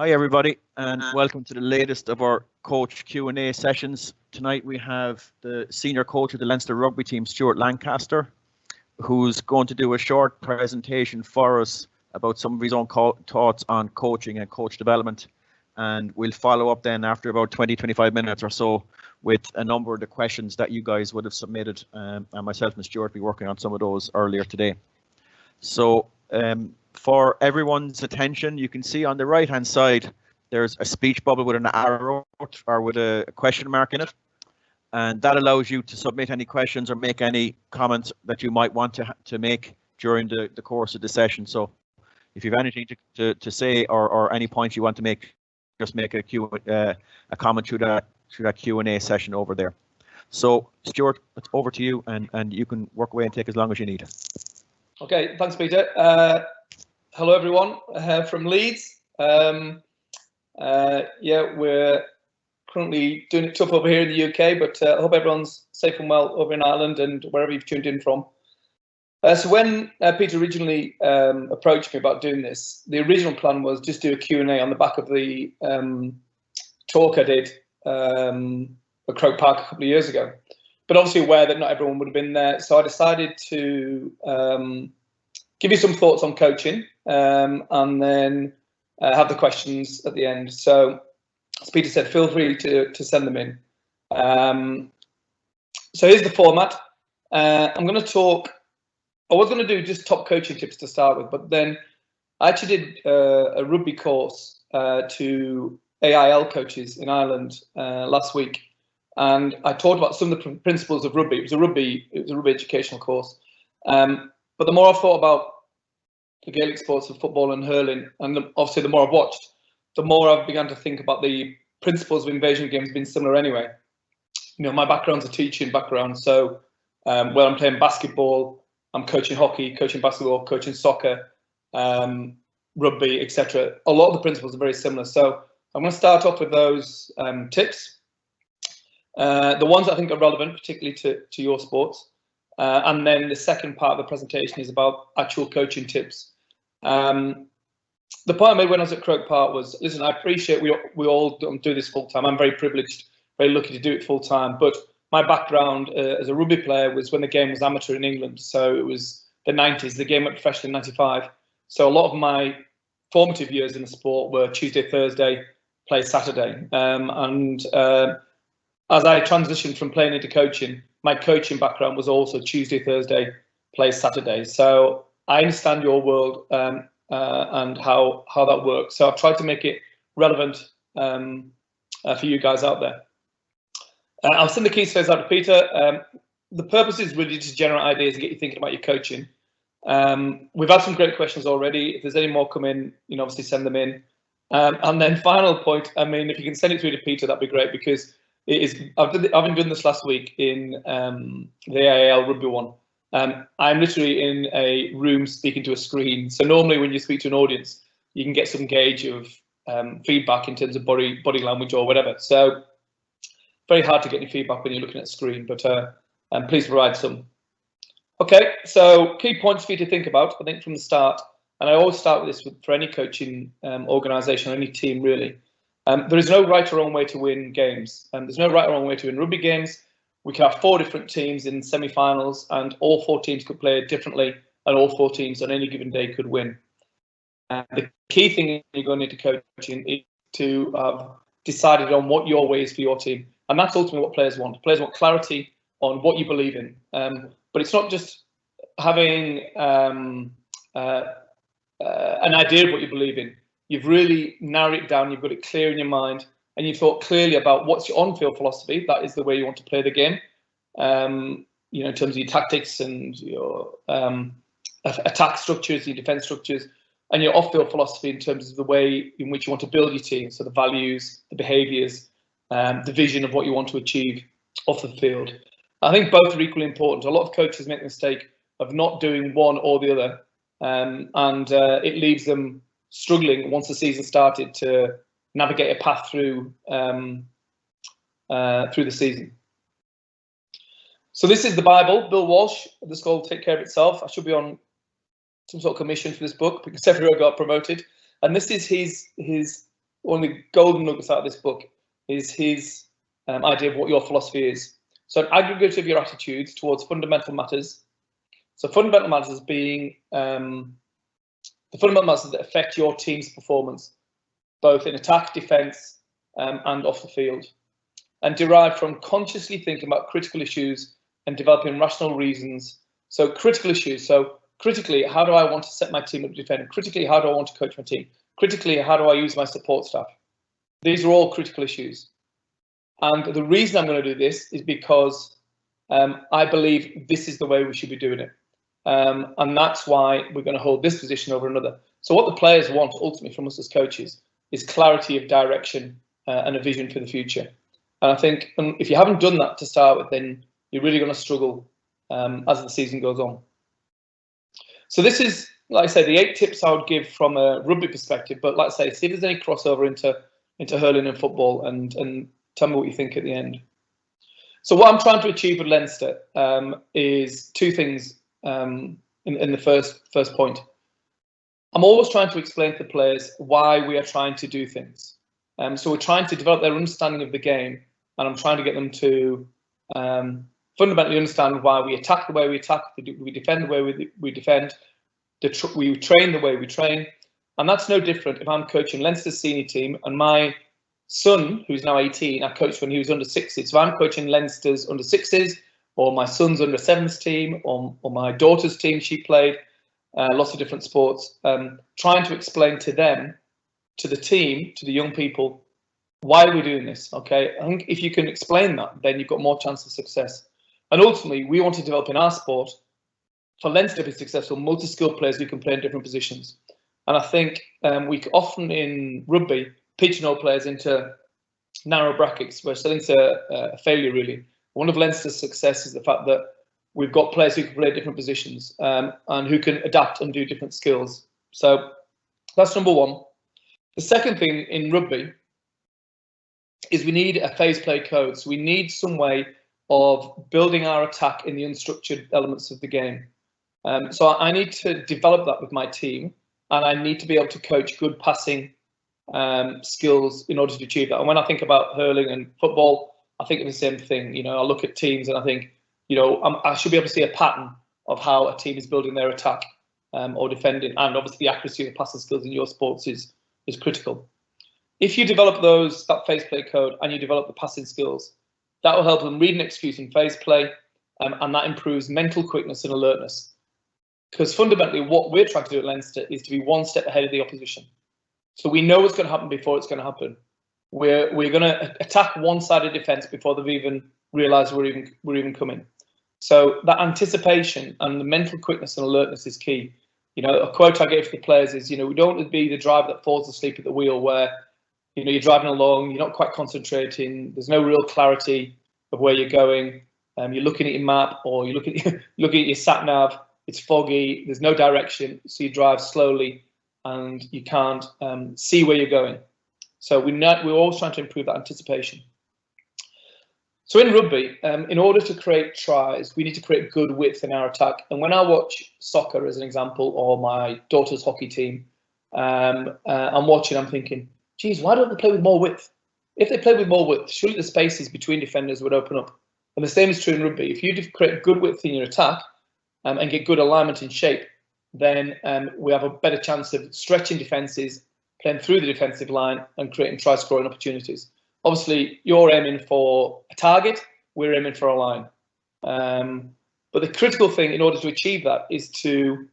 Hi everybody, and welcome to the latest of our coach Q&A sessions. Tonight we have the senior coach of the Leinster rugby team, Stuart Lancaster, who's going to do a short presentation for us about some of his own thoughts on coaching and coach development. And we'll follow up then after about 20-25 minutes or so with a number of the questions that you guys would have submitted, and myself and Stuart will be working on some of those earlier today. So for everyone's attention, you can see on the right hand side there's a speech bubble with an arrow or with a question mark in it, and that allows you to submit any questions or make any comments that you might want to make during the course of the session. So if you have anything to say or any points you want to make, just make a comment through that Q&A session over there. So Stuart, it's over to you, and you can work away and take as long as you need. Okay, thanks, Peter. Hello, everyone from Leeds. Yeah, we're currently doing it tough over here in the UK, but I hope everyone's safe and well over in Ireland and wherever you've tuned in from. So when Peter originally approached me about doing this, the original plan was just do a Q&A on the back of the talk I did at Croke Park a couple of years ago. But obviously aware that not everyone would have been there, so I decided to give you some thoughts on coaching and then have the questions at the end. So as Peter said, feel free to send them in. So here's the format. I'm going to talk. I was going to do just top coaching tips to start with, but then I actually did a rugby course to AIL coaches in Ireland last week, and I talked about some of the principles of rugby. It was a rugby educational course, but the more I've thought about the Gaelic sports of football and hurling, and obviously the more I've watched, the more I've begun to think about the principles of invasion games being similar anyway. You know, my background's a teaching background, so where I'm playing basketball, I'm coaching hockey, coaching basketball, coaching soccer, rugby, etc. A lot of the principles are very similar. So I'm going to start off with those tips, the ones that I think are relevant, particularly to your sports. And then the second part of the presentation is about actual coaching tips. The point I made when I was at Croke Park was, listen, I appreciate we all don't do this full time. I'm very privileged, very lucky to do it full time. But my background as a rugby player was when the game was amateur in England. So it was the 90s. The game went professional in 95. So a lot of my formative years in the sport were Tuesday, Thursday, play Saturday. As I transitioned from playing into coaching, my coaching background was also Tuesday, Thursday, play Saturday. So I understand your world and how that works. So I've tried to make it relevant for you guys out there. I'll send the key slides out to Peter. The purpose is really to generate ideas and get you thinking about your coaching. We've had some great questions already. If there's any more come in, you know, obviously send them in. And then final point, I mean, if you can send it through to Peter, that'd be great, because it is. I've been doing this last week in the AIL rugby one. I'm literally in a room speaking to a screen. So normally when you speak to an audience, you can get some gauge of feedback in terms of body language or whatever. So very hard to get any feedback when you're looking at a screen, but please provide some. Okay, so key points for you to think about, I think, from the start. And I always start with this for any coaching organisation, or any team really. There is no right or wrong way to win games. There's no right or wrong way to win rugby games. We can have 4 different teams in semi-finals, and all 4 teams could play differently, and all 4 teams on any given day could win. The key thing you're going into coaching is to have decided on what your way is for your team, and that's ultimately what players want. Players want clarity on what you believe in, but it's not just having an idea of what you believe in. You've really narrowed it down, you've got it clear in your mind, and you've thought clearly about what's your on-field philosophy. That is the way you want to play the game, you know, in terms of your tactics and your attack structures, your defence structures, and your off-field philosophy in terms of the way in which you want to build your team. So the values, the behaviours, the vision of what you want to achieve off the field. I think both are equally important. A lot of coaches make the mistake of not doing one or the other, and it leaves them struggling once the season started to navigate a path through the season. So this is the Bible. Bill Walsh, The Skull Will Take Care of Itself. I should be on some sort of commission for this book because everyone got promoted. And this is his one of the golden nuggets out of this book is his idea of what your philosophy is. So an aggregate of your attitudes towards fundamental matters. So fundamental matters being the fundamental matters that affect your team's performance, both in attack, defence, and off the field, and derived from consciously thinking about critical issues and developing rational reasons. So critical issues. So critically, how do I want to set my team up to defend? Critically, how do I want to coach my team? Critically, how do I use my support staff? These are all critical issues. And the reason I'm going to do this is because I believe this is the way we should be doing it. And that's why we're going to hold this position over another. So what the players want ultimately from us as coaches is clarity of direction and a vision for the future. And I think if you haven't done that to start with, then you're really going to struggle as the season goes on. So this is, like I say, the 8 tips I would give from a rugby perspective. But like I say, see if there's any crossover into hurling and football, and tell me what you think at the end. So what I'm trying to achieve with Leinster is 2 things in the first point. I'm always trying to explain to the players why we are trying to do things. So we're trying to develop their understanding of the game, and I'm trying to get them to fundamentally understand why we attack the way we attack, we defend the way we defend, we train the way we train. And that's no different if I'm coaching Leinster's senior team and my son, who's now 18, I coached when he was under 6s. So I'm coaching Leinster's under 6s, or my son's under 7s team, or my daughter's team, she played lots of different sports, trying to explain to them, to the team, to the young people, why we're doing this. Okay, I think if you can explain that, then you've got more chance of success. And ultimately, we want to develop in our sport, for Leinster to be successful, multi-skilled players who can play in different positions. And I think we often in rugby pigeonhole players into narrow brackets, where it's a failure really. One of Leinster's success is the fact that we've got players who can play different positions and who can adapt and do different skills. So that's number one. The second thing in rugby is we need a phase play code. So we need some way of building our attack in the unstructured elements of the game. So I need to develop that with my team, and I need to be able to coach good passing skills in order to achieve that. And when I think about hurling and football, I think of the same thing. You know, I look at teams and I think, you know, I should be able to see a pattern of how a team is building their attack or defending, and obviously the accuracy of the passing skills in your sports is critical. If you develop that phase play code and you develop the passing skills, that will help them read and execute in phase play, and that improves mental quickness and alertness. Because fundamentally, what we're trying to do at Leinster is to be one step ahead of the opposition. So we know what's going to happen before it's going to happen. We're going to attack one side of defence before they've even realised we're even coming. So that anticipation and the mental quickness and alertness is key. You know, a quote I gave to the players is, you know, we don't want to be the driver that falls asleep at the wheel, where, you know, you're driving along, you're not quite concentrating, there's no real clarity of where you're going. You're looking at your map, or you're looking at your sat nav. It's foggy, there's no direction, so you drive slowly and you can't see where you're going. So we're always trying to improve that anticipation. So in rugby, in order to create tries, we need to create good width in our attack. And when I watch soccer, as an example, or my daughter's hockey team, I'm watching, I'm thinking, geez, why don't they play with more width? If they play with more width, surely the spaces between defenders would open up. And the same is true in rugby. If you create good width in your attack, and get good alignment and shape, then we have a better chance of stretching defences, playing through the defensive line and creating try-scoring opportunities. Obviously, you're aiming for a target, we're aiming for a line. But the critical thing in order to achieve that is to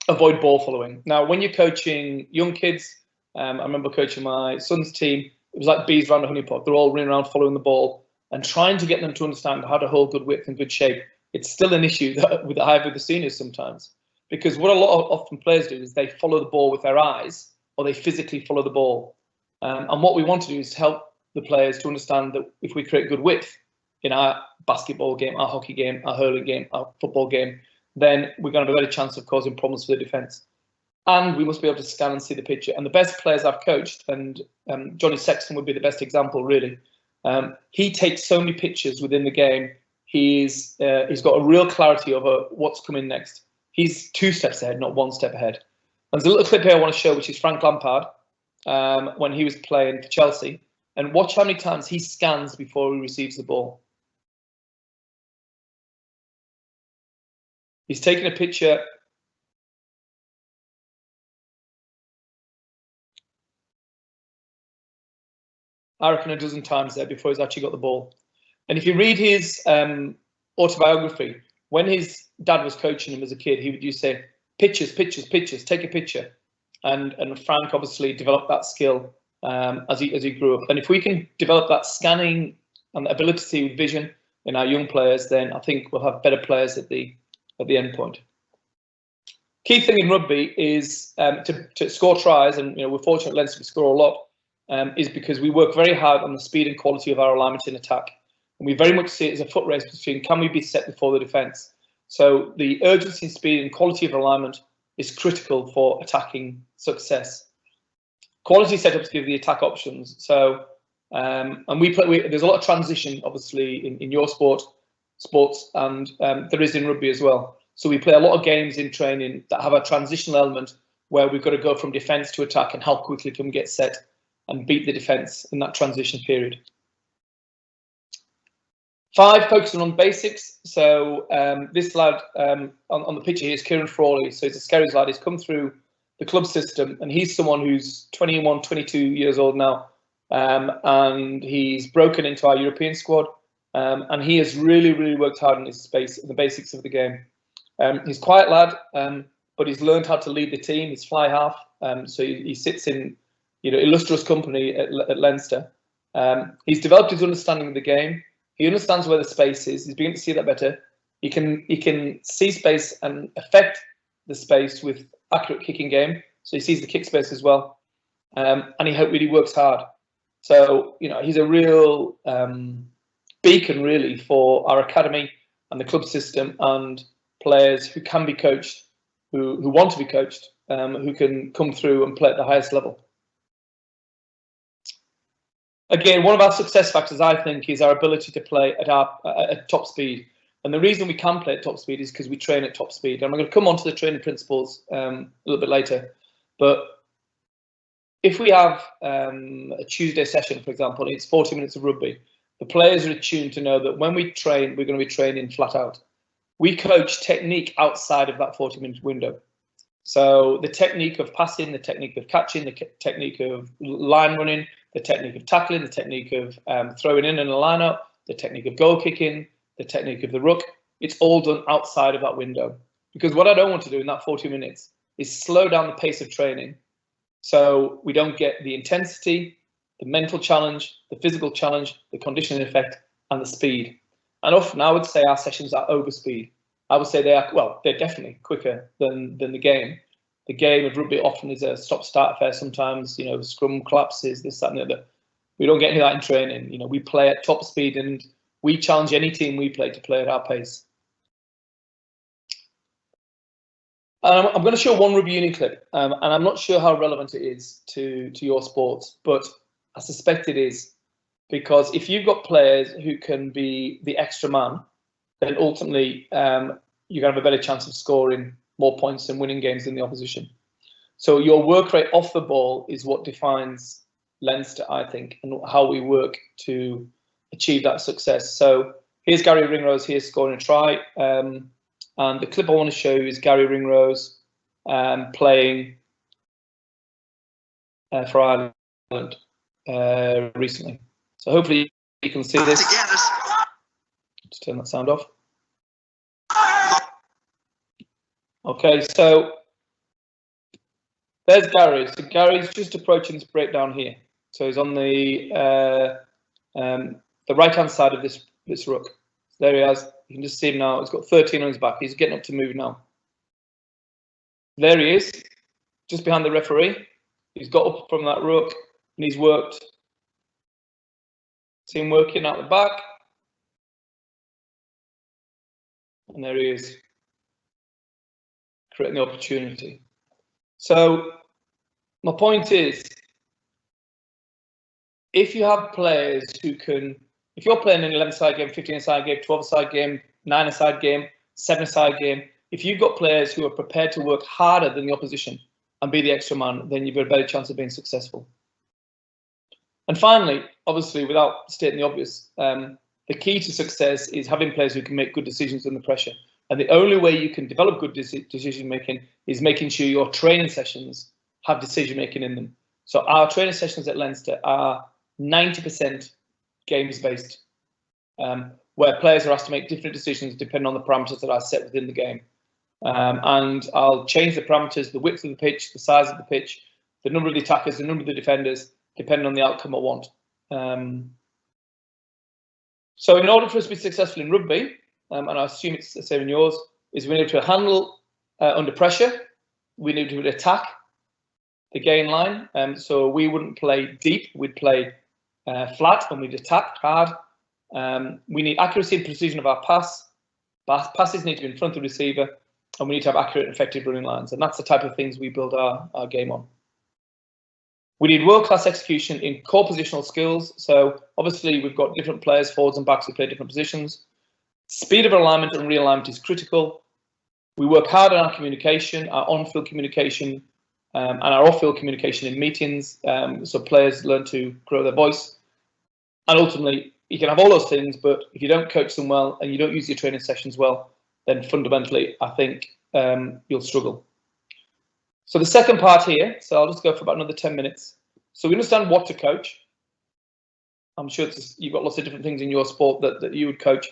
avoid ball following. Now, when you're coaching young kids, I remember coaching my son's team, it was like bees around a honeypot. They're all running around following the ball and trying to get them to understand how to hold good width and good shape. It's still an issue that I have with the seniors sometimes, because what a lot of often players do is they follow the ball with their eyes, or they physically follow the ball. And what we want to do is to help the players to understand that if we create good width in our basketball game, our hockey game, our hurling game, our football game, then we're going to have a better chance of causing problems for the defence. And we must be able to scan and see the picture. And the best players I've coached, and Johnny Sexton would be the best example, really. He takes so many pictures within the game. He's got a real clarity over what's coming next. He's 2 steps ahead, not 1 step ahead. There's a little clip here I want to show, which is Frank Lampard. when he was playing for Chelsea, and watch how many times he scans before he receives the ball. He's taking a picture. I reckon a dozen times there before he's actually got the ball. And if you read his autobiography, when his dad was coaching him as a kid, he would just say, pictures, pictures, pictures, take a picture. And Frank obviously developed that skill as he grew up. And if we can develop that scanning and ability to see with vision in our young players, then I think we'll have better players at the end point. Key thing in rugby is to score tries, and we're fortunate Leinster to score a lot, is because we work very hard on the speed and quality of our alignment in attack. And we very much see it as a foot race between can we be set before the defence. So the urgency, speed and quality of alignment is critical for attacking success. Quality setups give the attack options. So and there's a lot of transition obviously in your sports, and there is in rugby as well. So we play a lot of games in training that have a transitional element where we've got to go from defence to attack, and how quickly can we get set and beat the defence in that transition period. 5, focusing on basics. So this lad on the picture here is Kieran Frawley. So he's a Skerries lad. He's come through the club system, and he's someone who's 21, 22 years old now, and he's broken into our European squad, and he has really, really worked hard in his space, in the basics of the game. He's a quiet lad, but he's learned how to lead the team. He's fly half, so he sits in illustrious company at Leinster. He's developed his understanding of the game. He understands where the space is. He's beginning to see that better. He can see space and affect the space with accurate kicking game. So he sees the kick space as well, and he really works hard. So he's a real beacon really for our academy and the club system, and players who can be coached, who want to be coached, who can come through and play at the highest level. Again, one of our success factors, I think, is our ability to play at top speed. And the reason we can play at top speed is because we train at top speed. And I'm going to come on to the training principles a little bit later. But if we have a Tuesday session, for example, and it's 40 minutes of rugby, the players are attuned to know that when we train, we're going to be training flat out. We coach technique outside of that 40-minute window. So the technique of passing, the technique of catching, the technique of line running, the technique of tackling, the technique of throwing in a line-up, the technique of goal kicking, the technique of the ruck, it's all done outside of that window. Because what I don't want to do in that 40 minutes is slow down the pace of training so we don't get the intensity, the mental challenge, the physical challenge, the conditioning effect, and the speed. And often I would say our sessions are over speed. I would say they're definitely quicker than the game. The game of rugby often is a stop-start affair sometimes, scrum collapses, this, that, and the other. We don't get any of that in training. We play at top speed, and we challenge any team we play to play at our pace. And I'm going to show one rugby union clip, and I'm not sure how relevant it is to your sports, but I suspect it is, because if you've got players who can be the extra man, then ultimately you're going to have a better chance of scoring more points and winning games than the opposition. So your work rate off the ball is what defines Leinster, I think, and how we work to achieve that success. So here's Gary Ringrose here scoring a try. And the clip I want to show you is Gary Ringrose playing for Ireland recently. So hopefully you can see this. Just turn that sound off. Okay, so there's Gary. So Gary's just approaching this breakdown here. So he's on the right-hand side of this ruck. There he is. You can just see him now. He's got 13 on his back. He's getting up to move now. There he is, just behind the referee. He's got up from that ruck and he's worked. See him working out the back. And there he is, creating the opportunity. So my point is, if you have players who can, if you're playing an 11-side game, 15-side game, 12-side game, 9-side game, 7-side game, if you've got players who are prepared to work harder than the opposition, and be the extra man, then you've got a better chance of being successful. And finally, obviously, without stating the obvious, the key to success is having players who can make good decisions under pressure. And the only way you can develop good decision making is making sure your training sessions have decision making in them. So our training sessions at Leinster are 90% games based, where players are asked to make different decisions depending on the parameters that are set within the game. And I'll change the parameters, the width of the pitch, the size of the pitch, the number of the attackers, the number of the defenders, depending on the outcome I want. So in order for us to be successful in rugby, and I assume it's the same in yours, is we need to handle under pressure, we need to attack the gain line. So we wouldn't play deep, we'd play flat, and we'd attack hard. We need accuracy and precision of our pass. Passes need to be in front of the receiver, and we need to have accurate and effective running lines. And that's the type of things we build our game on. We need world-class execution in core positional skills. So obviously we've got different players, forwards and backs, who play different positions. Speed of alignment and realignment is critical. We work hard on our communication, our on-field communication, and our off-field communication in meetings, so players learn to grow their voice. And ultimately, you can have all those things, but if you don't coach them well and you don't use your training sessions well, then fundamentally, I think you'll struggle. So the second part here, so I'll just go for about another 10 minutes. So we understand what to coach. I'm sure you've got lots of different things in your sport that you would coach.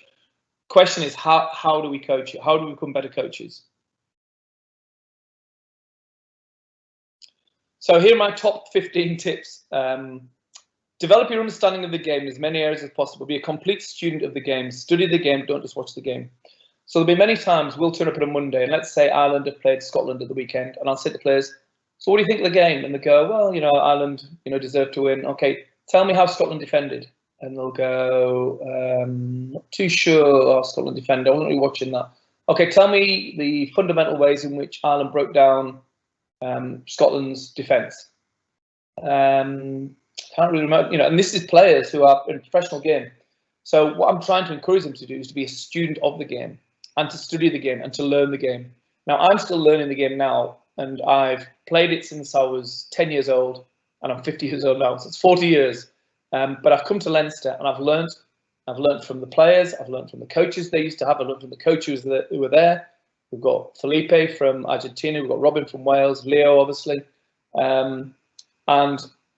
Question is, how do we coach it? How do we become better coaches? So here are my top 15 tips. Develop your understanding of the game in as many areas as possible. Be a complete student of the game. Study the game, don't just watch the game. So there'll be many times we'll turn up on a Monday, and let's say Ireland have played Scotland at the weekend, and I'll say to the players, so what do you think of the game? And they go, well, Ireland, deserved to win. Okay, tell me how Scotland defended. And they'll go, not too sure how Scotland defended. I wasn't really watching that. Okay, tell me the fundamental ways in which Ireland broke down Scotland's defence. Can't really remember, and this is players who are in a professional game. So what I'm trying to encourage them to do is to be a student of the game and to study the game and to learn the game. Now, I'm still learning the game now, and I've played it since I was 10 years old, and I'm 50 years old now, so it's 40 years. But I've come to Leinster and I've learned from the players, I've learned from the coaches they used to have, I've learned from the coaches who were there. We've got Felipe from Argentina, we've got Robin from Wales, Leo, obviously. And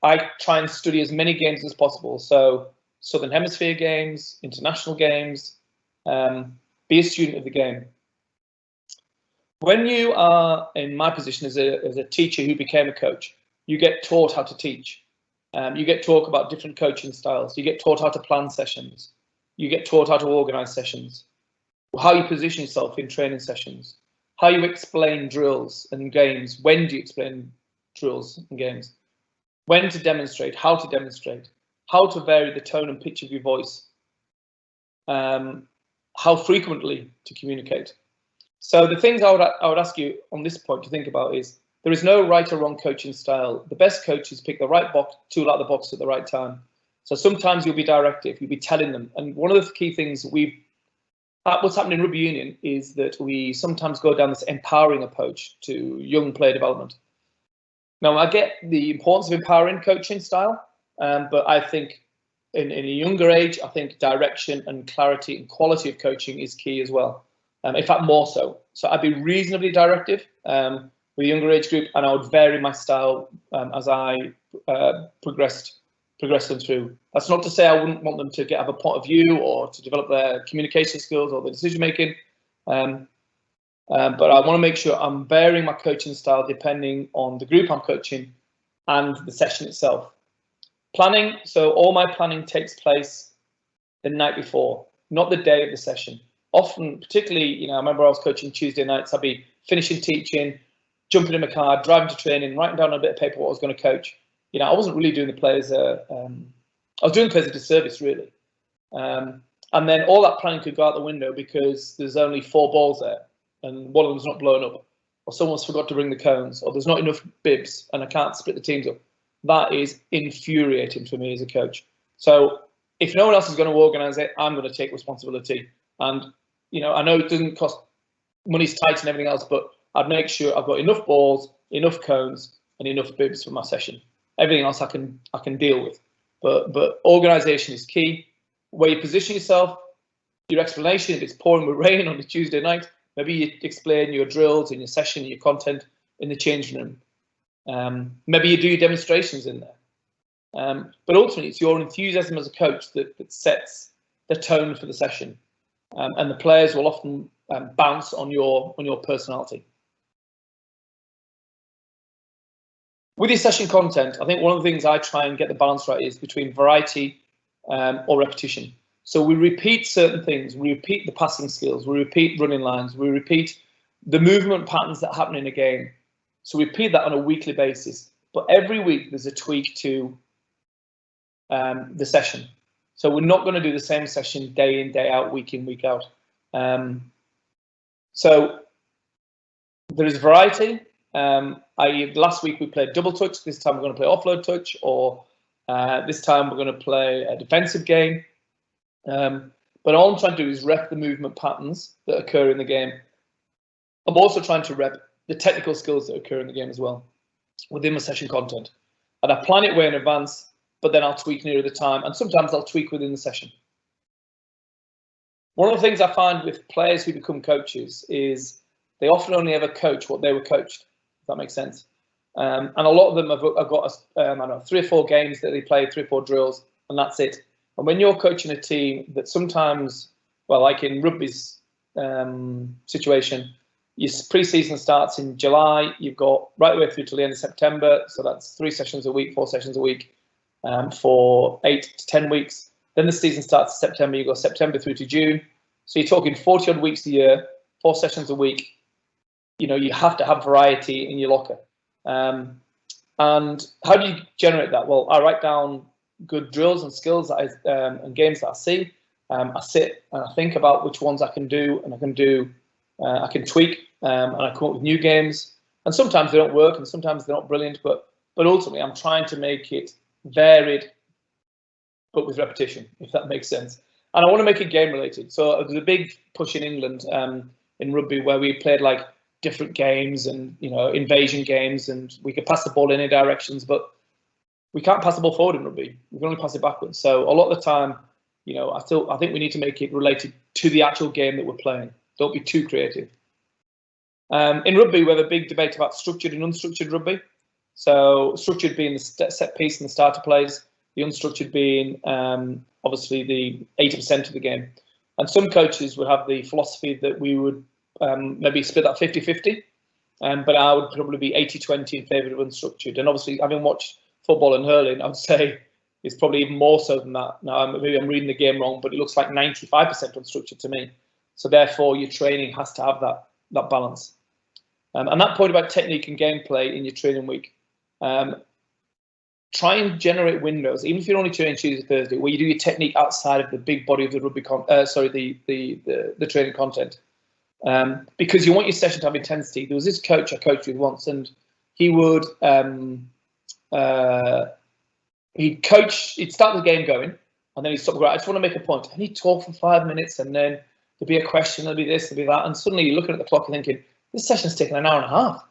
I try and study as many games as possible. So Southern Hemisphere games, international games, be a student of the game. When you are in my position as a teacher who became a coach, you get taught how to teach. You get taught about different coaching styles. You get taught how to plan sessions. You get taught how to organise sessions, how you position yourself in training sessions, how you explain drills and games, when do you explain drills and games, when to demonstrate, how to vary the tone and pitch of your voice, how frequently to communicate. So the things I would ask you on this point to think about is there is no right or wrong coaching style. The best coaches pick the right tool out of the box at the right time. So sometimes you'll be directive, you'll be telling them. And one of the key things what's happening in rugby union is that we sometimes go down this empowering approach to young player development. Now, I get the importance of empowering coaching style, but I think in a younger age, I think direction and clarity and quality of coaching is key as well. In fact, more so. So I'd be reasonably directive with a younger age group, and I would vary my style as I progress them through. That's not to say I wouldn't want them to have a point of view or to develop their communication skills or their decision making. But I want to make sure I'm varying my coaching style depending on the group I'm coaching and the session itself. Planning, so all my planning takes place the night before, not the day of the session. Often, particularly, I remember I was coaching Tuesday nights, I'd be finishing teaching, jumping in my car, driving to training, writing down on a bit of paper what I was going to coach. I wasn't really doing the players, I was doing the players a disservice, really. And then all that planning could go out the window because there's only 4 balls there and one of them's not blown up, or someone's forgot to bring the cones, or there's not enough bibs and I can't split the teams up. That is infuriating for me as a coach. So if no one else is going to organise it, I'm going to take responsibility. And, I know it doesn't cost, money's tight and everything else, but I'd make sure I've got enough balls enough cones, and enough bibs for my session. Everything else I can deal with. But organisation is key. Where you position yourself, your explanation. If it's pouring with rain on a Tuesday night, maybe you explain your drills and your session, and your content in the changing room. Maybe you do your demonstrations in there. But ultimately, it's your enthusiasm as a coach that sets the tone for the session, and the players will often bounce on your personality. With your session content, I think one of the things I try and get the balance right is between variety or repetition. So we repeat certain things. We repeat the passing skills. We repeat running lines. We repeat the movement patterns that happen in a game. So we repeat that on a weekly basis. But every week there's a tweak to the session. So we're not going to do the same session day in, day out, week in, week out. So there is variety. Last week we played double touch. This time we're going to play offload touch, or this time we're going to play a defensive game. But all I'm trying to do is rep the movement patterns that occur in the game. I'm also trying to rep the technical skills that occur in the game as well within my session content. And I plan it way in advance, but then I'll tweak nearer the time, and sometimes I'll tweak within the session. One of the things I find with players who become coaches is they often only ever coach what they were coached, if that makes sense. And a lot of them have got, I don't know, 3 or 4 games that they play, 3 or 4 drills, and that's it. And when you're coaching a team that sometimes, well, like in rugby's situation, your pre-season starts in July, you've got right the way through to the end of September, so that's 3 sessions a week, 4 sessions a week for 8 to 10 weeks. Then the season starts in September, you go September through to June. So you're talking 40 odd weeks a year, 4 sessions a week. You know, you have to have variety in your locker. And how do you generate that? Well, I write down good drills and skills that and games that I see. I sit and I think about which ones I can do, and I can tweak, and I come up with new games. And sometimes they don't work, and sometimes they're not brilliant. But ultimately, I'm trying to make it varied, but with repetition, if that makes sense. And I want to make it game related. So there's a big push in England in rugby where we played like different games and, you know, invasion games, and we could pass the ball in any directions, but we can't pass the ball forward in rugby. We can only pass it backwards. So a lot of the time, you know, I think we need to make it related to the actual game that we're playing. Don't be too creative. In rugby, we have a big debate about structured and unstructured rugby. So structured being the set piece and the starter plays, the unstructured being obviously the 80% of the game. And some coaches would have the philosophy that we would maybe split that 50-50, but I would probably be 80-20 in favour of unstructured. And obviously, having watched football and hurling, I would say it's probably even more so than that. Now, maybe I'm reading the game wrong, but it looks like 95% unstructured to me. So therefore, your training has to have that balance. And that point about technique and gameplay in your training week, try and generate windows, even if you're only training Tuesday, Thursday, where you do your technique outside of the big body of the rugby, the training content. Because you want your session to have intensity. There was this coach I coached with once, and he would he'd start the game going, and then he'd stop. I just want to make a point, and he'd talk for 5 minutes, and then there'd be a question, there'd be this, there'd be that, and suddenly you're looking at the clock and thinking, this session's taken an hour and a half,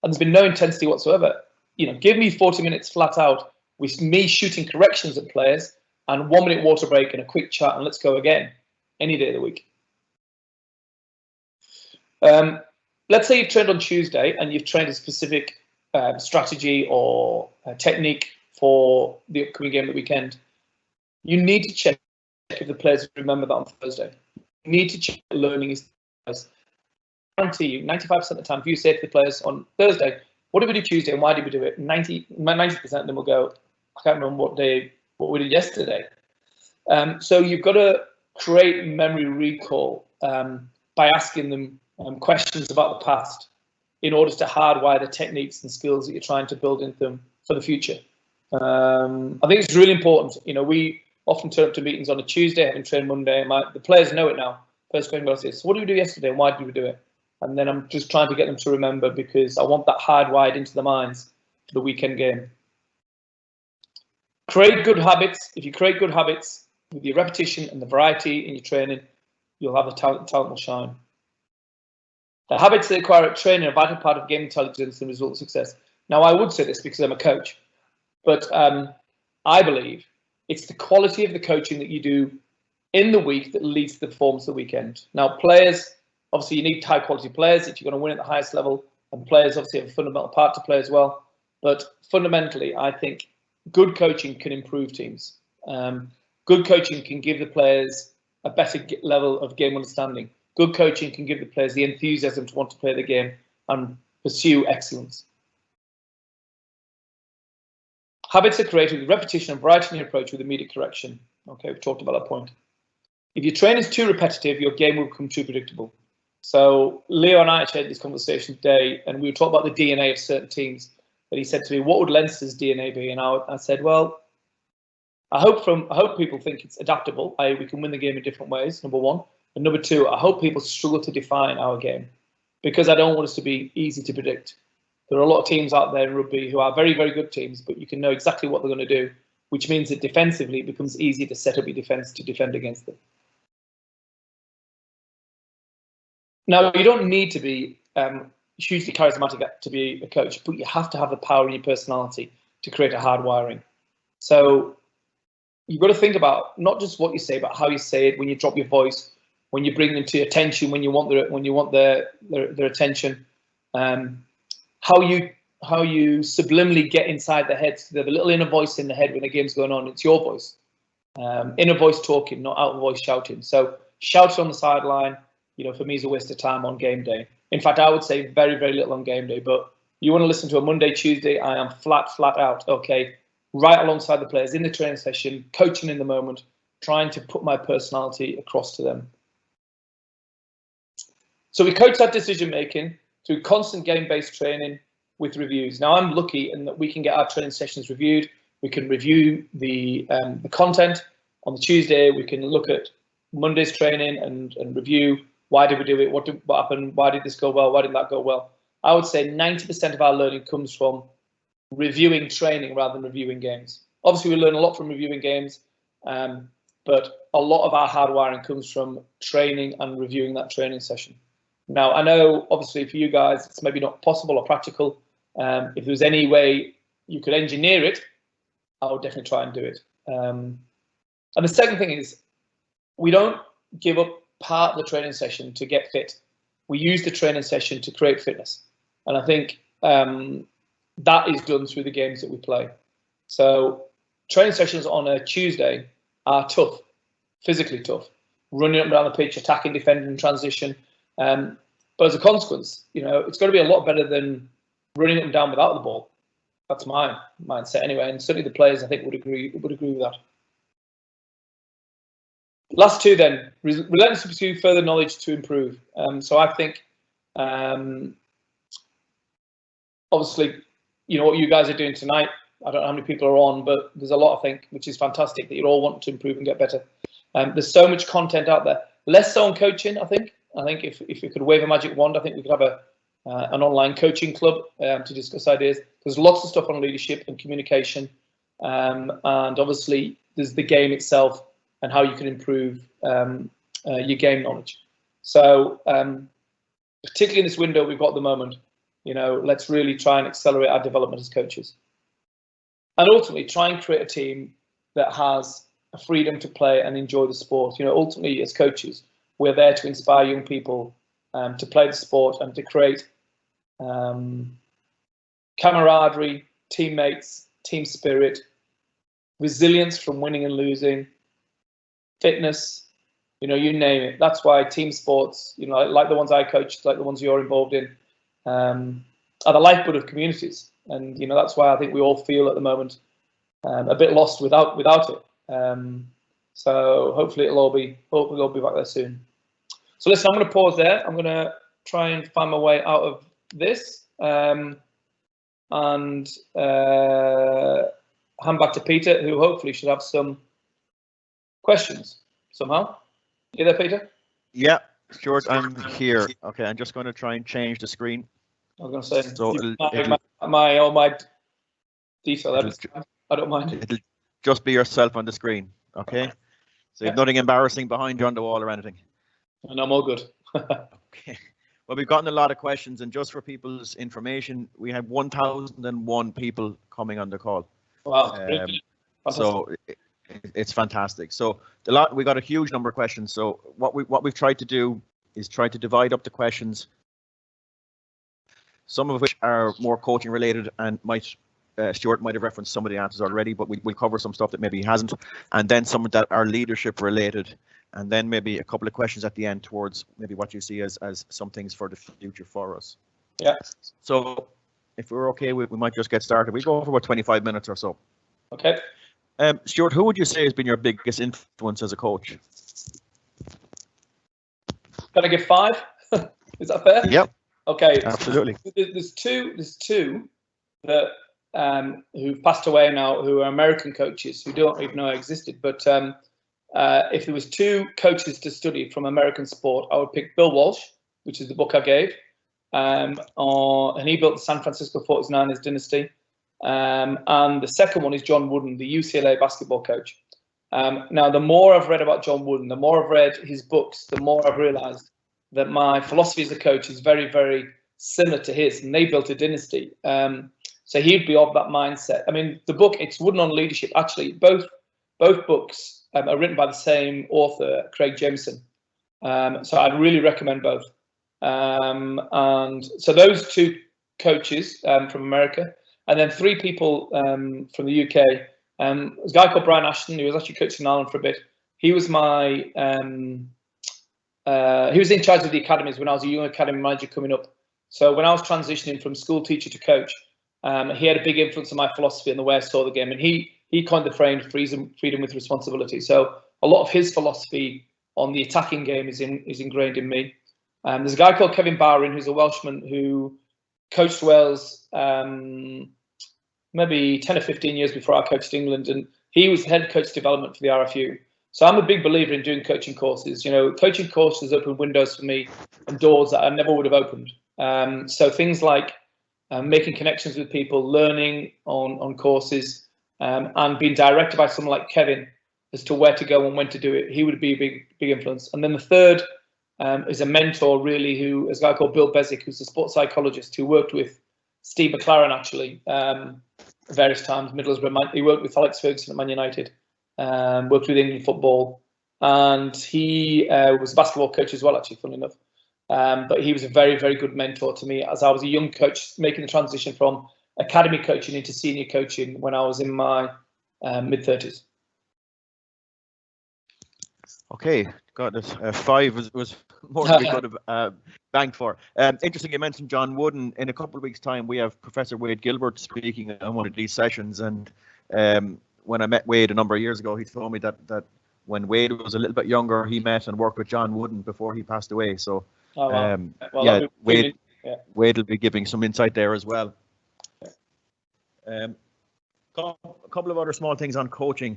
and there's been no intensity whatsoever. You know, give me 40 minutes flat out with me shooting corrections at players and 1 minute water break and a quick chat, and let's go again any day of the week. Let's say you've trained on Tuesday and you've trained a specific strategy or technique for the upcoming game at the weekend. You need to check if the players remember that on Thursday. You need to check learning is. I guarantee you, 95% of the time, if you say to the players on Thursday, what did we do Tuesday and why did we do it? 90% of them will go, I can't remember what we did yesterday. So you've got to create memory recall by asking them questions about the past in order to hardwire the techniques and skills that you're trying to build into them for the future. I think it's really important. You know, we often turn up to meetings on a Tuesday, having trained Monday. The players know it now. First question goes is, so what did we do yesterday and why did we do it? And then I'm just trying to get them to remember, because I want that hardwired into their minds for the weekend game. Create good habits. If you create good habits with your repetition and the variety in your training, you'll have the talent will shine. The habits they acquire at training are a vital part of game intelligence and result success. Now, I would say this because I'm a coach, but I believe it's the quality of the coaching that you do in the week that leads to the performance of the weekend. Now, players, obviously, you need high quality players if you're going to win at the highest level, and players obviously have a fundamental part to play as well. But fundamentally, I think good coaching can improve teams. Good coaching can give the players a better level of game understanding. Good coaching can give the players the enthusiasm to want to play the game and pursue excellence. Habits are created with repetition and variety in your approach with immediate correction. Okay, we've talked about that point. If your training is too repetitive, your game will become too predictable. So Leo and I actually had this conversation today, and we were talking about the DNA of certain teams. But he said to me, "What would Leinster's DNA be?" And I said, "Well, I hope people think it's adaptable. We can win the game in different ways. Number one, and number two, I hope people struggle to define our game, because I don't want us to be easy to predict. There are a lot of teams out there in rugby who are very, very good teams, but you can know exactly what they're going to do, which means that defensively it becomes easy to set up your defence to defend against them." Now, you don't need to be hugely charismatic to be a coach, but you have to have the power in your personality to create a hard wiring. So you've got to think about not just what you say, but how you say it, when you drop your voice, when you bring them to attention, when you want their attention, how you subliminally get inside their heads. They have a little inner voice in the head when the game's going on. It's your voice, inner voice talking, not outer voice shouting. So shouting on the sideline, for me is a waste of time on game day. In fact, I would say very, very little on game day. But you want to listen to a Monday, Tuesday, I am flat out. Okay, right alongside the players in the training session, coaching in the moment, trying to put my personality across to them. So we coach that decision making through constant game-based training with reviews. Now, I'm lucky in that we can get our training sessions reviewed. We can review the content on the Tuesday. We can look at Monday's training and review why did we do it, what happened, why did this go well, why did that go well. I would say 90% of our learning comes from reviewing training rather than reviewing games. Obviously, we learn a lot from reviewing games, but a lot of our hardwiring comes from training and reviewing that training session. Now, I know, obviously, for you guys, it's maybe not possible or practical. If there was any way you could engineer it, I would definitely try and do it. And the second thing is, we don't give up part of the training session to get fit. We use the training session to create fitness. And I think that is done through the games that we play. So training sessions on a Tuesday are tough, physically tough. Running up and down the pitch, attacking, defending, transition. But as a consequence, it's going to be a lot better than running up and down without the ball. That's my mindset anyway, and certainly the players I think would agree with that. Last two then, relentlessly pursue further knowledge to improve. So I think, obviously, what you guys are doing tonight, I don't know how many people are on, but there's a lot, I think, which is fantastic that you all want to improve and get better. There's so much content out there, less so on coaching, I think. I think if we could wave a magic wand, I think we could have an online coaching club to discuss ideas. There's lots of stuff on leadership and communication, and obviously there's the game itself and how you can improve your game knowledge. So particularly in this window we've got at the moment, let's really try and accelerate our development as coaches. And ultimately try and create a team that has a freedom to play and enjoy the sport. Ultimately as coaches, we're there to inspire young people to play the sport and to create camaraderie, teammates, team spirit, resilience from winning and losing, fitness, you name it. That's why team sports, like the ones I coach, like the ones you're involved in, are the lifeblood of communities. And that's why I think we all feel at the moment a bit lost without it. So hopefully it'll all be back there soon. So listen, I'm going to pause there. I'm going to try and find my way out of this and hand back to Peter, who hopefully should have some questions somehow. You there, Peter? Yeah, Stuart, I'm here. Okay, I'm just going to try and change the screen. I was going to say, so my detail. I don't mind. It'll just be yourself on the screen, okay? So you have nothing embarrassing behind you on the wall or anything. And I'm all good. Okay. Well, we've gotten a lot of questions, and just for people's information, we have 1,001 people coming on the call. Wow. So it's fantastic. So we got a huge number of questions. So what we've tried to do is try to divide up the questions, some of which are more coaching related and Stuart might have referenced some of the answers already, but we'll cover some stuff that maybe he hasn't, and then some that are leadership related, and then maybe a couple of questions at the end towards maybe what you see as some things for the future for us. Yeah. So if we're okay, we might just get started. We go for about 25 minutes or so. Okay. Stuart, who would you say has been your biggest influence as a coach? Can I give 5? Is that fair? Yep. Okay. Absolutely. There's two that who've passed away now, who are American coaches who don't even know I existed. But if there was 2 coaches to study from American sport, I would pick Bill Walsh, which is the book I gave, and he built the San Francisco 49ers dynasty. And the second one is John Wooden, the UCLA basketball coach. Now, the more I've read about John Wooden, the more I've read his books, the more I've realized that my philosophy as a coach is very, very similar to his, and they built a dynasty. So he'd be of that mindset. I mean, the book, it's Wooden on Leadership. Actually, both books are written by the same author, Craig Jameson. So I'd really recommend both. And so those 2 coaches from America, and then 3 people from the UK. There's a guy called Brian Ashton, who was actually coaching Ireland for a bit. He was my he was in charge of the academies when I was a young academy manager coming up. So when I was transitioning from school teacher to coach, he had a big influence on my philosophy and the way I saw the game. And he coined the phrase freedom with responsibility. So a lot of his philosophy on the attacking game is ingrained in me. There's a guy called Kevin Bowering, who's a Welshman who coached Wales maybe 10 or 15 years before I coached England, and he was head coach development for the RFU. So I'm a big believer in doing coaching courses. You know, coaching courses open windows for me and doors that I never would have opened. So things like making connections with people, learning on courses, and being directed by someone like Kevin as to where to go and when to do it. He would be a big influence. And then the third is a mentor, really, who is a guy called Bill Bezic, who's a sports psychologist who worked with Steve McLaren, actually, various times, Middlesbrough. He worked with Alex Ferguson at Man United, worked with England football, and he was a basketball coach as well, actually, funnily enough. But he was a very, very good mentor to me as I was a young coach, making the transition from academy coaching into senior coaching when I was in my mid-30s. Okay, got this. 5 was more than we could have banked for. Interesting, you mentioned John Wooden. In a couple of weeks' time, we have Professor Wade Gilbert speaking on one of these sessions. And when I met Wade a number of years ago, he told me that when Wade was a little bit younger, he met and worked with John Wooden before he passed away. So, well, yeah, Wade will be giving some insight there as well. A couple of other small things on coaching.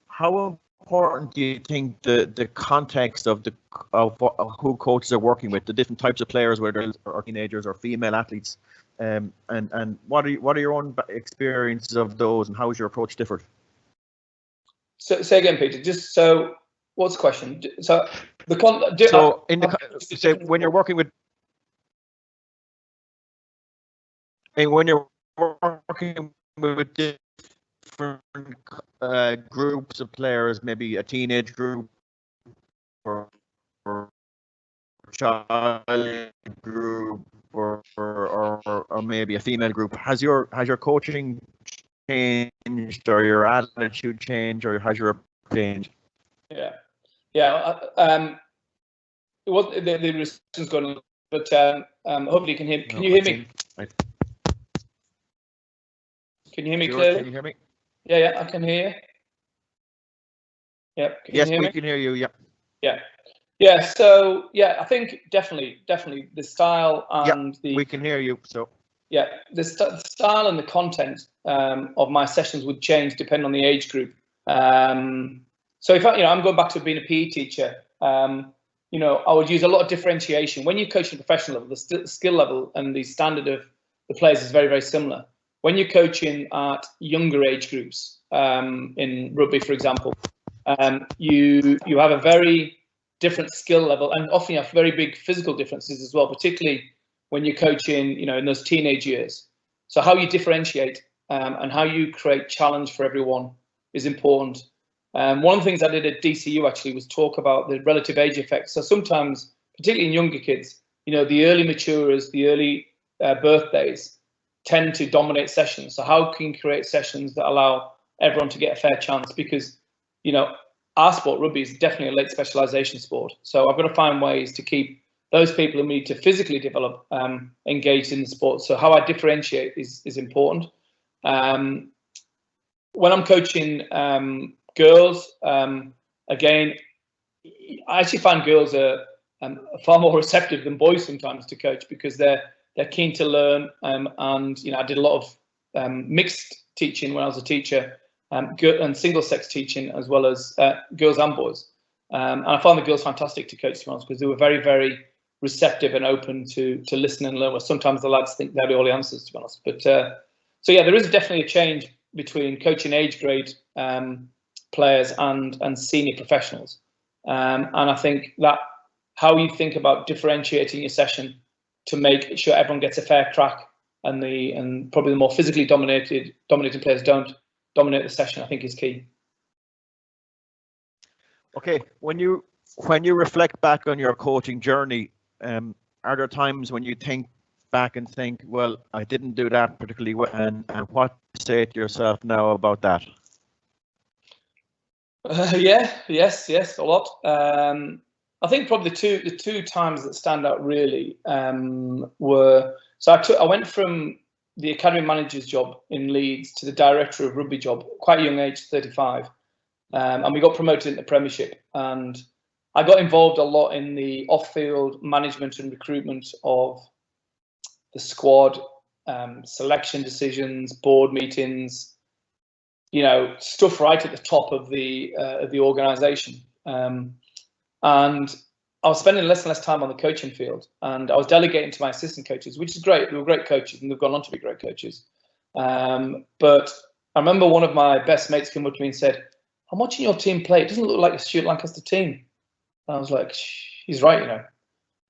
How important do you think the context of who coaches are working with, the different types of players, whether they're teenagers or female athletes, and what are your own experiences of those, and how is your approach different? So say again, Peter. Just so, what's the question? So when you're working with different groups of players, maybe a teenage group or child group or maybe a female group, has your coaching changed, or your attitude changed, or has your changed? Yeah. It was the reception's going, but hopefully you can hear me. Can you hear me? Can you hear me clearly? Can you hear me? Yeah, I can hear you. Yep. Yes, we can hear you. Yeah. So I think definitely the style and we can hear you. So the style and the content of my sessions would change depending on the age group. So if I'm going back to being a PE teacher, I would use a lot of differentiation. When you coach at professional level, the skill level and the standard of the players is very, very similar. When you're coaching at younger age groups, in rugby, for example, you have a very different skill level, and often you have very big physical differences as well, particularly when you're coaching, in those teenage years. So how you differentiate and how you create challenge for everyone is important. One of the things I did at DCU actually was talk about the relative age effect. So sometimes, particularly in younger kids, the early maturers, the early birthdays tend to dominate sessions. So how can you create sessions that allow everyone to get a fair chance? Because, our sport, rugby, is definitely a late specialisation sport. So I've got to find ways to keep those people who need to physically develop engaged in the sport. So how I differentiate is important. When I'm coaching girls, again, I actually find girls are far more receptive than boys sometimes to coach, because they're keen to learn. And I did a lot of mixed teaching when I was a teacher, and single sex teaching, as well as girls and boys. And I found the girls fantastic to coach, to be honest, because they were very, very receptive and open to listen and learn. Where sometimes the lads think they have all the answers, to be honest. But so yeah, there is definitely a change between coaching age grade players and senior professionals. And I think that how you think about differentiating your session to make sure everyone gets a fair crack, and probably the more physically dominating players don't dominate the session, I think is key. Okay, when you reflect back on your coaching journey, are there times when you think back and think, well, I didn't do that particularly well, and what do you say to yourself now about that? Yes, a lot. I think probably the two times that stand out really were, so I went from the academy manager's job in Leeds to the director of rugby job, quite a young age, 35, and we got promoted into the Premiership, and I got involved a lot in the off-field management and recruitment of the squad, selection decisions, board meetings, stuff right at the top of the organisation. And I was spending less and less time on the coaching field, and I was delegating to my assistant coaches, which is great. They were great coaches, and they've gone on to be great coaches. But I remember one of my best mates came up to me and said, "I'm watching your team play. It doesn't look like a Stuart Lancaster team." And I was like, "He's right,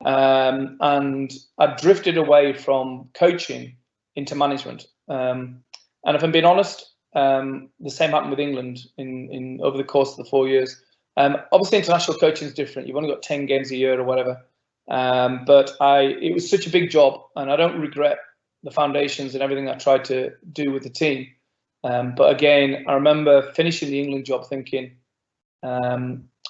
And I drifted away from coaching into management. And if I'm being honest, the same happened with England in over the course of the 4 years. Obviously, international coaching is different. You've only got 10 games a year or whatever. But it was such a big job, and I don't regret the foundations and everything I tried to do with the team. But again, I remember finishing the England job thinking,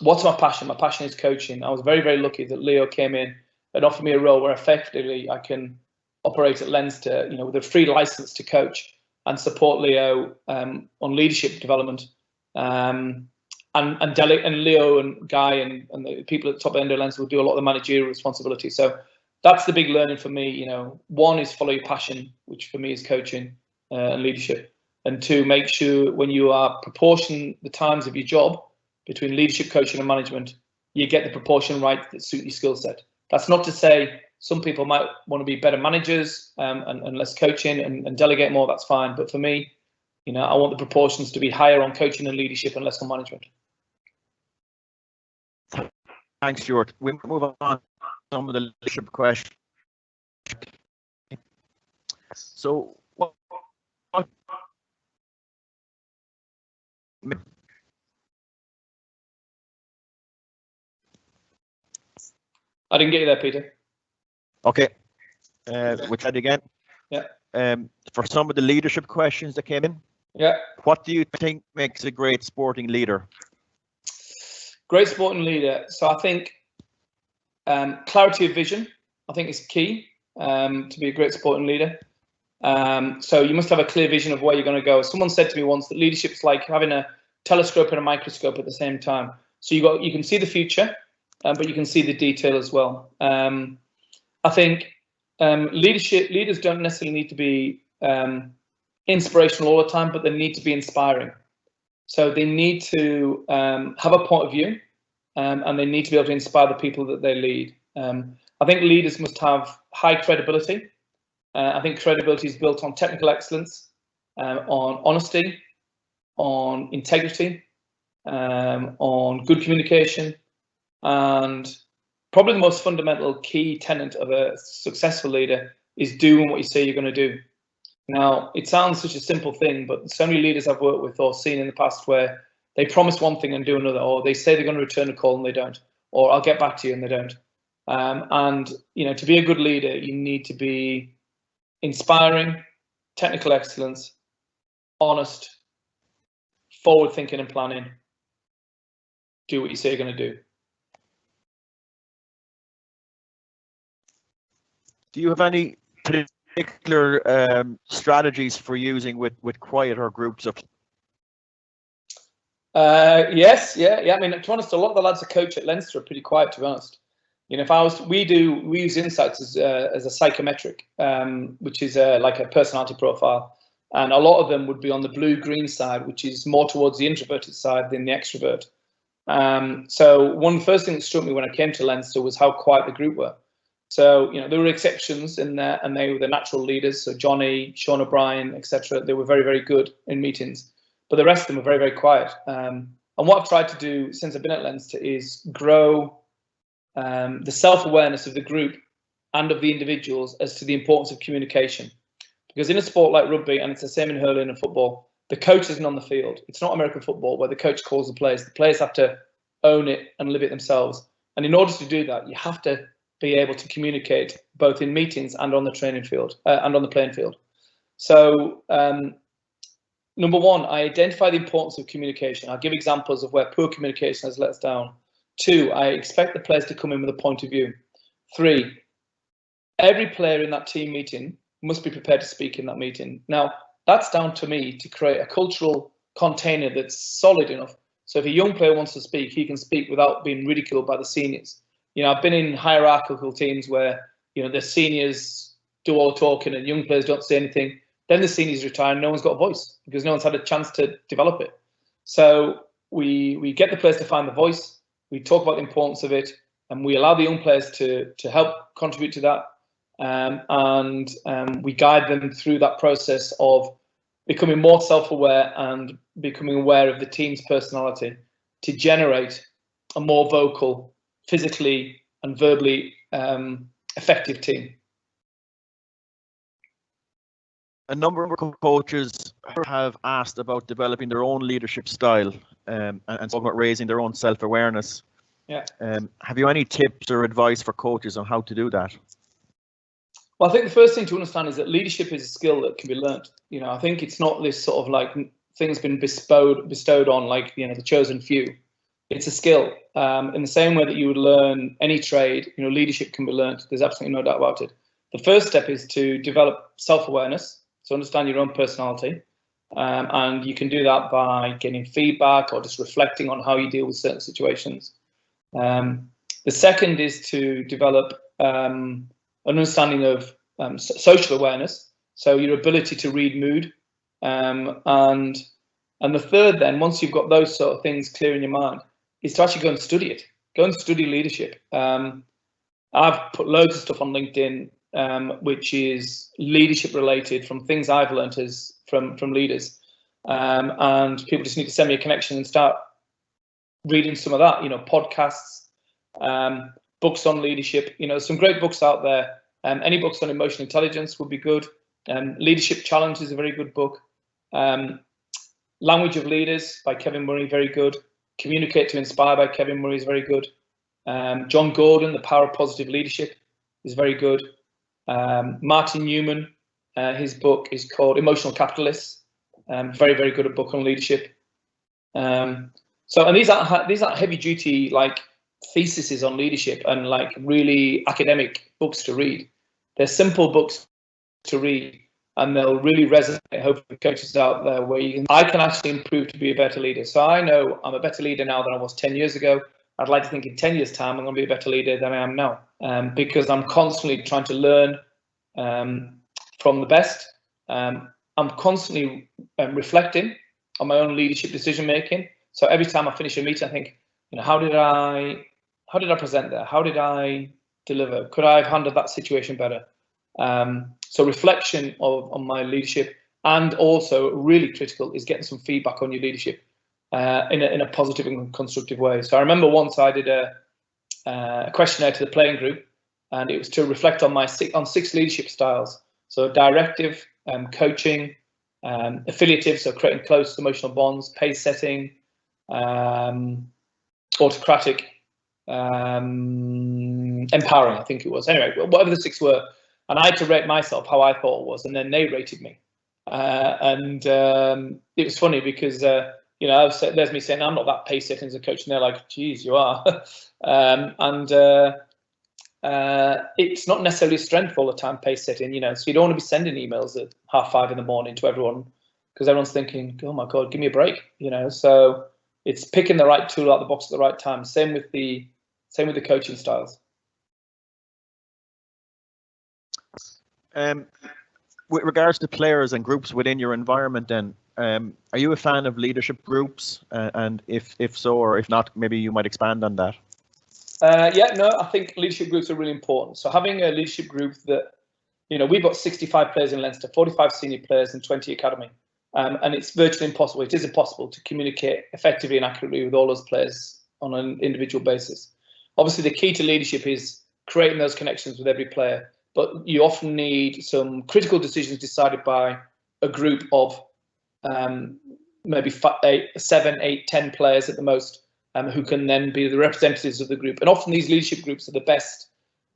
what's my passion? My passion is coaching. I was very, very lucky that Leo came in and offered me a role where effectively I can operate at Leinster, with a free license to coach and support Leo on leadership development. And Leo and Guy and the people at the top end of Leinster will do a lot of the managerial responsibility. So that's the big learning for me. One is follow your passion, which for me is coaching and leadership. And two, make sure when you are proportioning the times of your job between leadership, coaching and management, you get the proportion right that suit your skill set. That's not to say some people might want to be better managers and less coaching and delegate more, that's fine. But for me, I want the proportions to be higher on coaching and leadership and less on management. Thanks, Stuart. We move on to some of the leadership questions. So, I didn't get you there, Peter. Okay. We'll try it again. Yeah. For some of the leadership questions that came in. Yeah. What do you think makes a great sporting leader? Great sporting leader. So I think clarity of vision, I think, is key to be a great sporting leader. So you must have a clear vision of where you're going to go. Someone said to me once that leadership's like having a telescope and a microscope at the same time. So you can see the future, but you can see the detail as well. I think leaders don't necessarily need to be inspirational all the time, but they need to be inspiring. So they need to have a point of view, and they need to be able to inspire the people that they lead. I think leaders must have high credibility. I think credibility is built on technical excellence, on honesty, on integrity, on good communication, And probably the most fundamental key tenet of a successful leader is doing what you say you're going to do. Now, it sounds such a simple thing, but so many leaders I've worked with or seen in the past where they promise one thing and do another, or they say they're going to return a call and they don't, or I'll get back to you and they don't. And to be a good leader, you need to be inspiring, technical excellence, honest, forward thinking and planning. Do what you say you're going to do. Do you have any particular strategies for using with quieter groups of? Yes, yeah. I mean, to be honest, a lot of the lads I coach at Leinster are pretty quiet. To be honest, we use insights as a psychometric, which is like a personality profile, and a lot of them would be on the blue-green side, which is more towards the introverted side than the extrovert. So one of the first things that struck me when I came to Leinster was how quiet the group were. So, there were exceptions in there, and they were the natural leaders. So Johnny, Sean O'Brien, etc. They were very, very good in meetings, but the rest of them were very, very quiet. And what I've tried to do since I've been at Leinster is grow the self-awareness of the group and of the individuals as to the importance of communication. Because in a sport like rugby, and it's the same in hurling and football, the coach isn't on the field. It's not American football where the coach calls the players. The players have to own it and live it themselves. And in order to do that, you have to be able to communicate both in meetings and on the training field and on the playing field. So number one, I identify the importance of communication. I'll give examples of where poor communication has let us down. 2, I expect the players to come in with a point of view. 3, every player in that team meeting must be prepared to speak in that meeting. Now, that's down to me to create a cultural container that's solid enough. So if a young player wants to speak, he can speak without being ridiculed by the seniors. I've been in hierarchical teams where, the seniors do all the talking and young players don't say anything. Then the seniors retire and no one's got a voice because no one's had a chance to develop it. So we get the players to find the voice, we talk about the importance of it, and we allow the young players to help contribute to that. And we guide them through that process of becoming more self-aware and becoming aware of the team's personality to generate a more vocal, physically and verbally effective team. A number of coaches have asked about developing their own leadership style and talking about raising their own self-awareness. Yeah. Have you any tips or advice for coaches on how to do that? Well, I think the first thing to understand is that leadership is a skill that can be learnt. I think it's not this sort of like thing's been bestowed on like, the chosen few. It's a skill. In the same way that you would learn any trade, leadership can be learned. There's absolutely no doubt about it. The first step is to develop self-awareness, so understand your own personality. And you can do that by getting feedback or just reflecting on how you deal with certain situations. The second is to develop an understanding of social awareness, so your ability to read mood. And the third then, once you've got those sort of things clear in your mind, is to actually go and study it. Go and study leadership. I've put loads of stuff on LinkedIn, which is leadership related from things I've learned from leaders. And people just need to send me a connection and start reading some of that, podcasts, books on leadership. Some great books out there. Any books on emotional intelligence would be good. Leadership Challenge is a very good book. Language of Leaders by Kevin Murray, very good. Communicate to Inspire by Kevin Murray is very good. John Gordon, The Power of Positive Leadership is very good. Martin Newman, his book is called Emotional Capitalists. Very, very good book on leadership. And these aren't heavy duty like theses on leadership and like really academic books to read. They're simple books to read, and they'll really resonate. Hopefully, coaches out there where I can actually improve to be a better leader. So I know I'm a better leader now than I was 10 years ago. I'd like to think in 10 years' time I'm going to be a better leader than I am now, because I'm constantly trying to learn from the best. I'm constantly reflecting on my own leadership decision making. So every time I finish a meeting, I think, how did I present there? How did I deliver? Could I have handled that situation better? So reflection on my leadership, and also really critical is getting some feedback on your leadership in a positive and constructive way. So I remember once I did questionnaire to the playing group, and it was to reflect on six leadership styles. So directive, coaching, affiliative, so creating close emotional bonds, pace setting, autocratic, empowering, I think it was. Anyway, whatever the six were, and I had to rate myself how I thought it was, and then they rated me. It was funny because there's me saying I'm not that pace setting as a coach, and they're like, "Geez, you are." It's not necessarily a strength all the time, pace setting. So you don't want to be sending emails at 5:30 in the morning to everyone, because everyone's thinking, "Oh my God, give me a break." So it's picking the right tool out of the box at the right time. Same with the coaching styles. With regards to players and groups within your environment, then, are you a fan of leadership groups? And if so, or if not, maybe you might expand on that. I think leadership groups are really important. So having a leadership group that, we've got 65 players in Leinster, 45 senior players and 20 academy. And it's virtually impossible. It is impossible to communicate effectively and accurately with all those players on an individual basis. Obviously, the key to leadership is creating those connections with every player. But you often need some critical decisions decided by a group of maybe 7, 8, 10 players at the most, who can then be the representatives of the group. And often these leadership groups are the best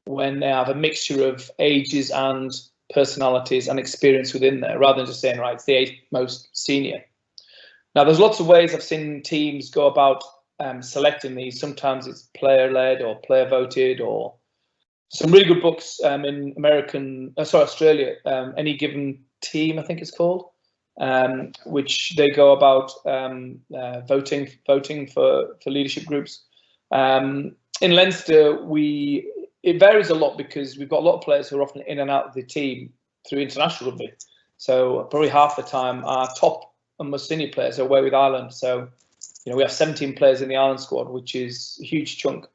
when they have a mixture of ages and personalities and experience within there, rather than just saying, right, it's the 8th most senior. Now, there's lots of ways I've seen teams go about selecting these. Sometimes it's player-led or player-voted, or some really good books in Australia, Any Given Team, I think it's called, which they go about voting for leadership groups. In Leinster, it varies a lot because we've got a lot of players who are often in and out of the team through international rugby. So probably half the time our top and most senior players are away with Ireland. So we have 17 players in the Ireland squad, which is a huge chunk.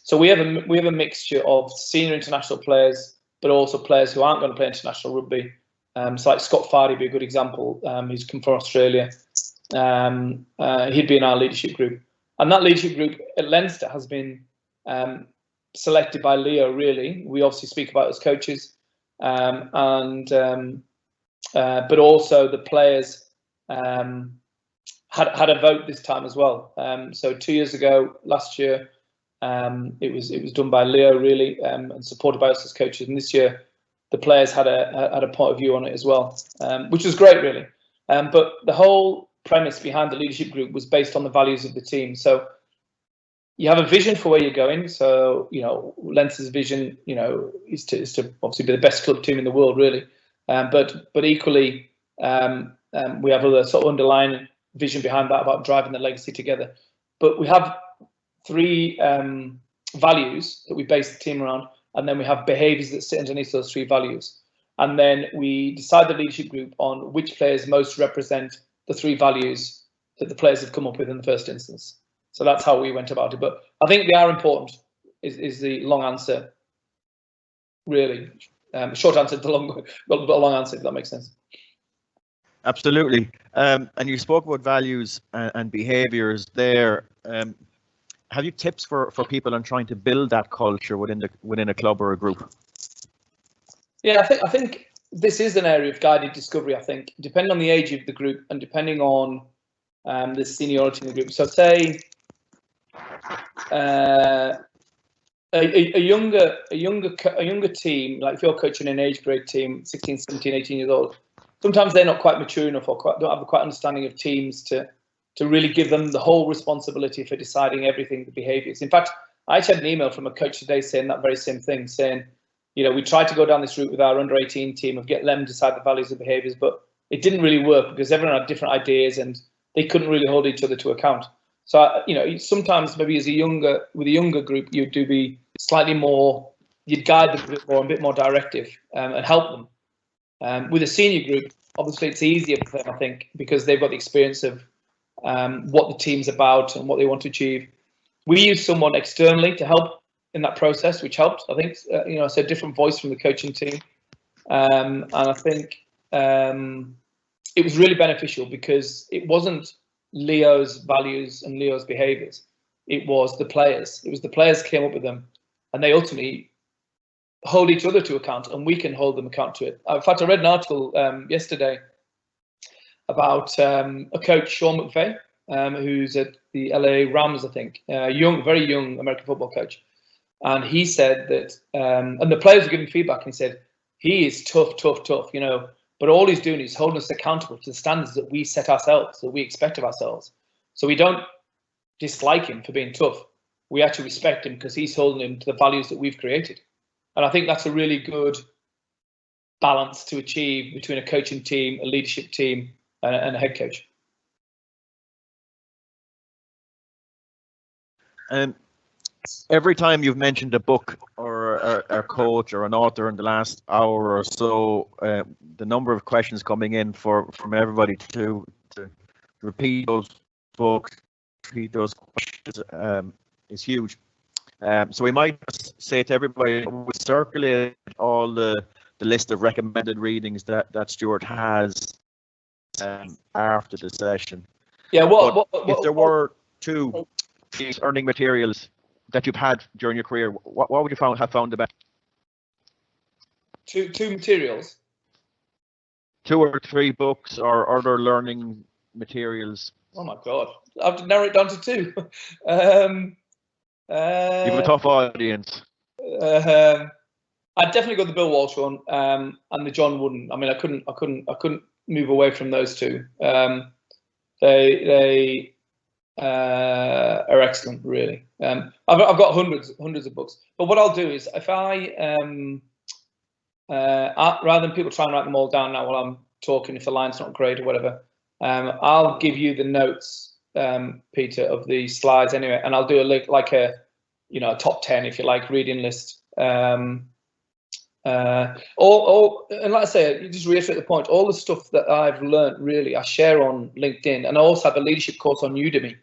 So we have a mixture of senior international players, but also players who aren't going to play international rugby. So like Scott Fardy would be a good example. He's come from Australia. He'd be in our leadership group, and that leadership group at Leinster has been selected by Leo. Really, we obviously speak about it as coaches, but also the players had a vote this time as well. So 2 years ago, last year, it was done by Leo really, and supported by us as coaches. And this year, the players had a point of view on it as well, which was great really. But the whole premise behind the leadership group was based on the values of the team. So you have a vision for where you're going. So Leinster's vision, is to obviously be the best club team in the world really. But equally, we have other sort of underlying vision behind that about driving the legacy together. But we have 3 values that we base the team around, and then we have behaviours that sit underneath those 3 values. And then we decide the leadership group on which players most represent the 3 values that the players have come up with in the first instance. So that's how we went about it. But I think they are important, is the long answer, really. Short answer to the long answer, if that makes sense. Absolutely. And you spoke about values and behaviours there. Have you tips for people on trying to build that culture within a club or a group? Yeah, I think this is an area of guided discovery. I think depending on the age of the group and depending on the seniority in the group. So say a younger team, like if you're coaching an age grade team, 16, 17, 18 years old, sometimes they're not quite mature enough or don't have the quite understanding of teams to really give them the whole responsibility for deciding everything, the behaviours. In fact, I actually had an email from a coach today saying that very same thing, saying, we tried to go down this route with our under 18 team of get them decide the values and behaviours, but it didn't really work because everyone had different ideas and they couldn't really hold each other to account. So, sometimes maybe with a younger group, you'd be slightly more, you'd guide them a bit more directive and help them. With a senior group, obviously it's easier for them, I think, because they've got the experience of what the team's about and what they want to achieve. We use someone externally to help in that process, which helped. I think it's a different voice from the coaching team, and I think it was really beneficial because it wasn't Leo's values and Leo's behaviours. It was the players. It was the players came up with them, and they ultimately hold each other to account, and we can hold them account to it. In fact, I read an article yesterday about a coach, Sean McVay, who's at the LA Rams, I think, very young American football coach. And he said that, and the players were giving feedback, and he said, he is tough, you know, but all he's doing is holding us accountable to the standards that we set ourselves, that we expect of ourselves. So we don't dislike him for being tough. We actually respect him because he's holding him to the values that we've created. And I think that's a really good balance to achieve between a coaching team, a leadership team, and a head coach. Every time you've mentioned a book or a coach or an author in the last hour or so, the number of questions coming in from everybody to repeat those books, repeat those questions is huge. So we might say to everybody, we'll circulate all the list of recommended readings that Stuart has after the session. Yeah, if there were two learning materials that you've had during your career, what would you have found the best? Two materials? 2 or 3 books or other learning materials. Oh my God, I have to narrow it down to 2. You have a tough audience. I'd definitely go the Bill Walsh one and the John Wooden. I mean, I couldn't move away from those 2. They are excellent, really. I've got hundreds of books, but what I'll do is, if I rather than people try and write them all down now while I'm talking, if the line's not great or whatever, I'll give you the notes, Peter, of the slides anyway, and I'll do like a top 10, if you like, reading list. And like I say, just reiterate the point, all the stuff that I've learned, really, I share on LinkedIn, and I also have a leadership course on Udemy.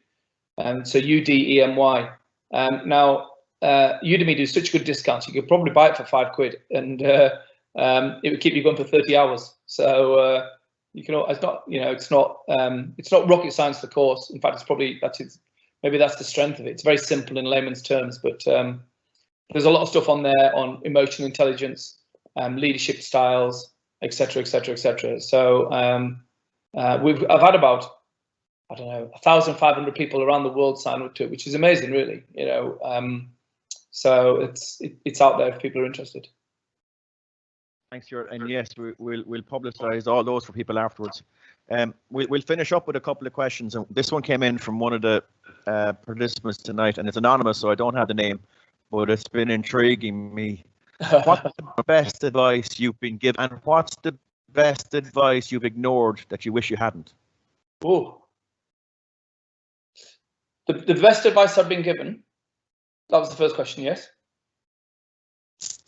So UDEMY. Now, Udemy do such good discounts. You could probably buy it for £5, and it would keep you going for 30 hours. So you can. It's not rocket science, the course. In fact, maybe that's the strength of it. It's very simple in layman's terms, but there's a lot of stuff on there on emotional intelligence, leadership styles, etc. So I've had about, I don't know, 1,500 people around the world sign up to it, which is amazing, really. So it's out there if people are interested. Thanks, Stuart. And yes, we'll publicise all those for people afterwards. We'll finish up with a couple of questions. And this one came in from one of the participants tonight, and it's anonymous, so I don't have the name, but it's been intriguing me. What's the best advice you've been given, and what's the best advice you've ignored that you wish you hadn't? Oh, the best advice I've been given. That was the first question, yes?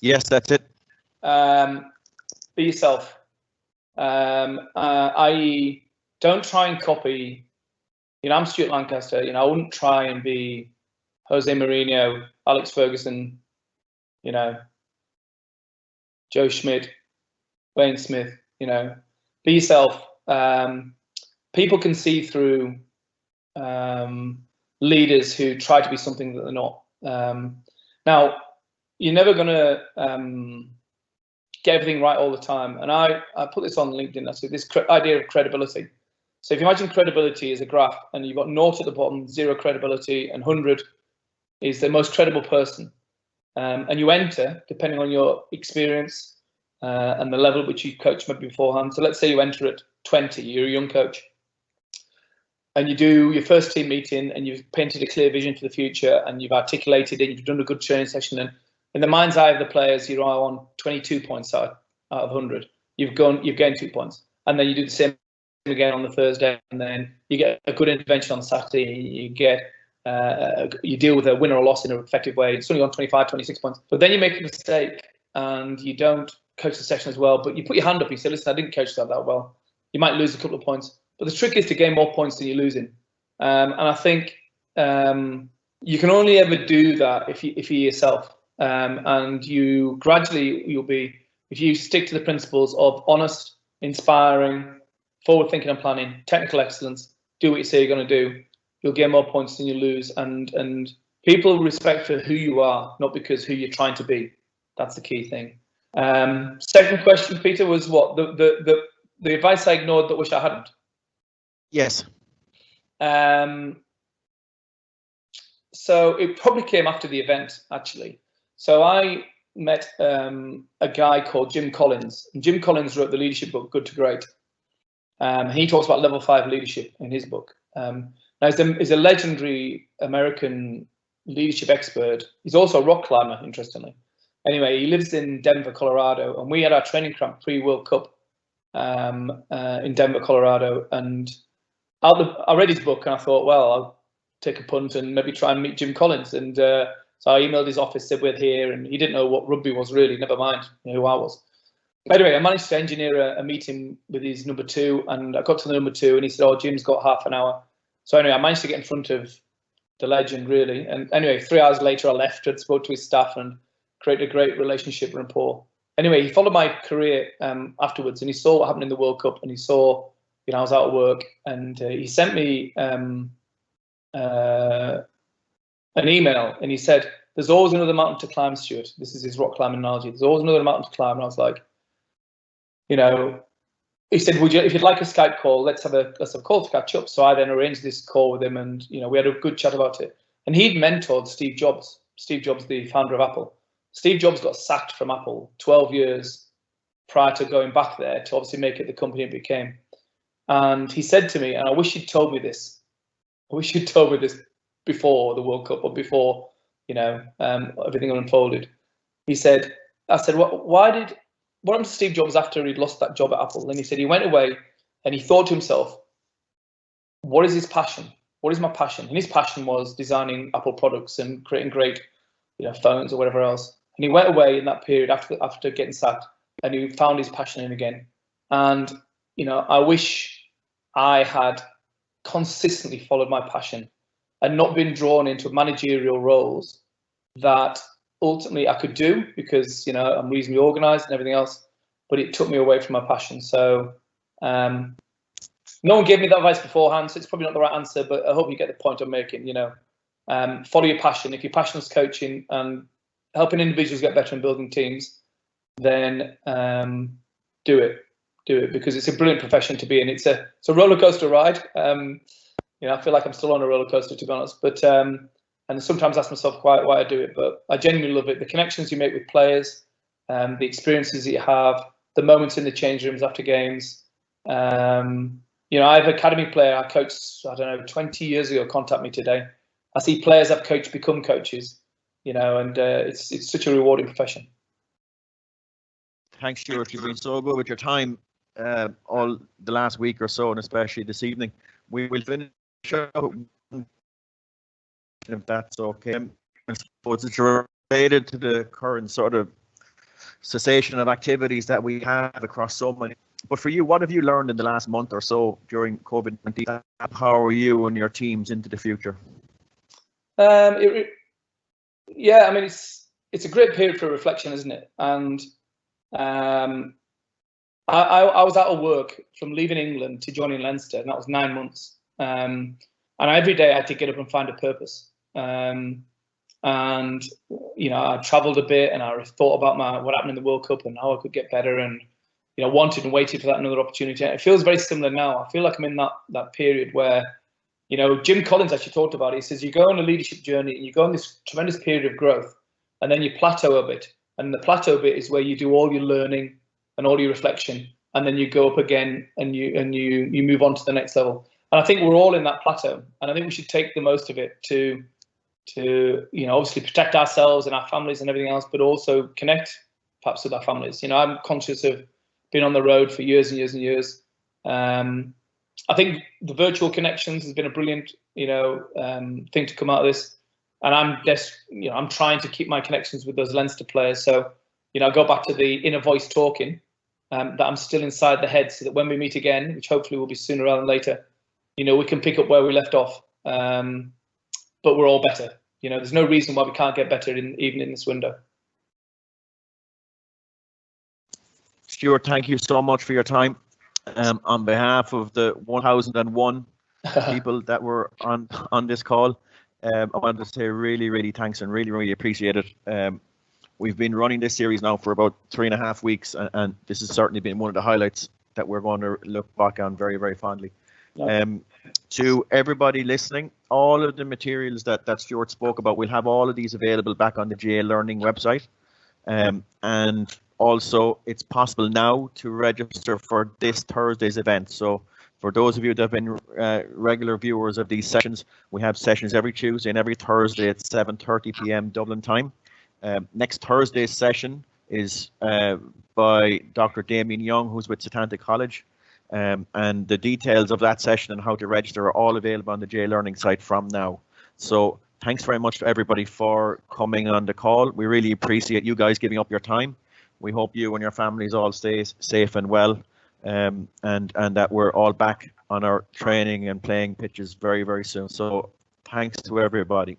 Yes, that's it. Be yourself. I.e., don't try and copy. I'm Stuart Lancaster. I wouldn't try and be Jose Mourinho, Alex Ferguson, Joe Schmidt, Wayne Smith. Be yourself. People can see through leaders who try to be something that they're not. Now, you're never going to get everything right all the time. And I put this on LinkedIn. I said this idea of credibility. So if you imagine credibility as a graph, and you've got 0 at the bottom, 0 credibility, and 100 is the most credible person. And you enter, depending on your experience and the level at which you coached maybe beforehand. So let's say you enter at 20, you're a young coach, and you do your first team meeting, and you've painted a clear vision for the future, and you've articulated it, you've done a good training session, and in the mind's eye of the players, you're on 22 points out of 100. You've gained 2 points, and then you do the same again on the Thursday, and then you get a good intervention on Saturday. You deal with a win or a loss in an effective way. It's only on 25, 26 points, but then you make a mistake and you don't coach the session as well. But you put your hand up and you say, "Listen, I didn't coach that well." You might lose a couple of points, but the trick is to gain more points than you're losing. And I think you can only ever do that if you're yourself. And you gradually you'll be, if you stick to the principles of honest, inspiring, forward thinking and planning, technical excellence, do what you say you're going to do, you'll get more points than you lose, and people respect for who you are, not because who you're trying to be. That's the key thing. Second question, Peter, was what the advice I ignored that wish I hadn't. Yes. So it probably came after the event, actually. So I met a guy called Jim Collins, and Jim Collins wrote the leadership book Good to Great. He talks about level 5 leadership in his book. Now he's a legendary American leadership expert. He's also a rock climber, interestingly. Anyway, he lives in Denver, Colorado, and we had our training camp pre-World Cup in Denver, Colorado. And I read his book, and I thought, well, I'll take a punt and maybe try and meet Jim Collins. And so I emailed his office, said we're here, and he didn't know what rugby was really, never mind who I was. Anyway, I managed to engineer a meeting with his number 2, and I got to the number 2, and he said, oh, Jim's got half an hour. So anyway, I managed to get in front of the legend, really. And anyway, 3 hours later, I left and spoke to his staff and created a great relationship and rapport. Anyway, he followed my career afterwards, and he saw what happened in the World Cup, and he saw, I was out of work, and he sent me an email, and he said, there's always another mountain to climb, Stuart. This is his rock climbing analogy. There's always another mountain to climb. And I was like, he said, if you'd like a Skype call, let's have a call to catch up. So I then arranged this call with him, and we had a good chat about it. And he'd mentored Steve Jobs, the founder of Apple. Steve Jobs got sacked from Apple 12 years prior to going back there to obviously make it the company it became. And he said to me, and I wish you'd told me this. I wish you'd told me this before the World Cup or before, everything unfolded. I said, what happened to Steve Jobs after he'd lost that job at Apple? And he said he went away and he thought to himself, what is his passion? What is my passion? And his passion was designing Apple products and creating great, phones or whatever else. And he went away in that period after getting sacked, and he found his passion in again. And I wish I had consistently followed my passion and not been drawn into managerial roles that ultimately I could do because I'm reasonably organized and everything else, but it took me away from my passion. So no one gave me that advice beforehand, so it's probably not the right answer, but I hope you get the point I'm making. Follow your passion. If your passion is coaching and helping individuals get better and building teams, then do it because it's a brilliant profession to be in. It's a roller coaster ride. I feel like I'm still on a roller coaster, to be honest, but and sometimes ask myself why I do it, but I genuinely love it. The connections you make with players, the experiences that you have, the moments in the change rooms after games. I have an academy player I coached, 20 years ago, contact me today. I see players I've coached become coaches, and it's such a rewarding profession. Thanks, Stuart. You've been so good with your time all the last week or so, and especially this evening. We will finish up, if that's okay. I suppose it's related to the current sort of cessation of activities that we have across so many. But for you, what have you learned in the last month or so during COVID-19? How are you and your teams into the future? It's a great period for reflection, isn't it? And I was out of work from leaving England to joining Leinster, and that was 9 months. And every day I had to get up and find a purpose. I travelled a bit, and I thought about what happened in the World Cup and how I could get better, and wanted and waited for that another opportunity. It feels very similar now. I feel like I'm in that period where, Jim Collins actually talked about it. He says you go on a leadership journey and you go on this tremendous period of growth, and then you plateau a bit. And the plateau bit is where you do all your learning and all your reflection, and then you go up again and you move on to the next level. And I think we're all in that plateau, and I think we should take the most of it to obviously protect ourselves and our families and everything else, but also connect perhaps with our families. I'm conscious of being on the road for years and years and years. I think the virtual connections has been a brilliant thing to come out of this. And I'm trying to keep my connections with those Leinster players. So, I go back to the inner voice talking, that I'm still inside the head, so that when we meet again, which hopefully will be sooner rather than later, we can pick up where we left off. But we're all better. There's no reason why we can't get better even in this window. Stuart, thank you so much for your time. On behalf of the 1001 people that were on this call. I wanted to say really thanks and really appreciate it. We've been running this series now for about 3.5 weeks, and this has certainly been one of the highlights that we're going to look back on very fondly. To everybody listening, all of the materials that Stuart spoke about, we'll have all of these available back on the GAA Learning website. And also, it's possible now to register for this Thursday's event. So for those of you that have been regular viewers of these sessions, we have sessions every Tuesday and every Thursday at 7:30 p.m. Dublin time. Next Thursday's session is by Dr. Damien Young, who's with Setanta College. And the details of that session and how to register are all available on the GAA Learning site from now. So thanks very much to everybody for coming on the call. We really appreciate you guys giving up your time. We hope you and your families all stay safe and well, and that we're all back on our training and playing pitches very soon. So thanks to everybody.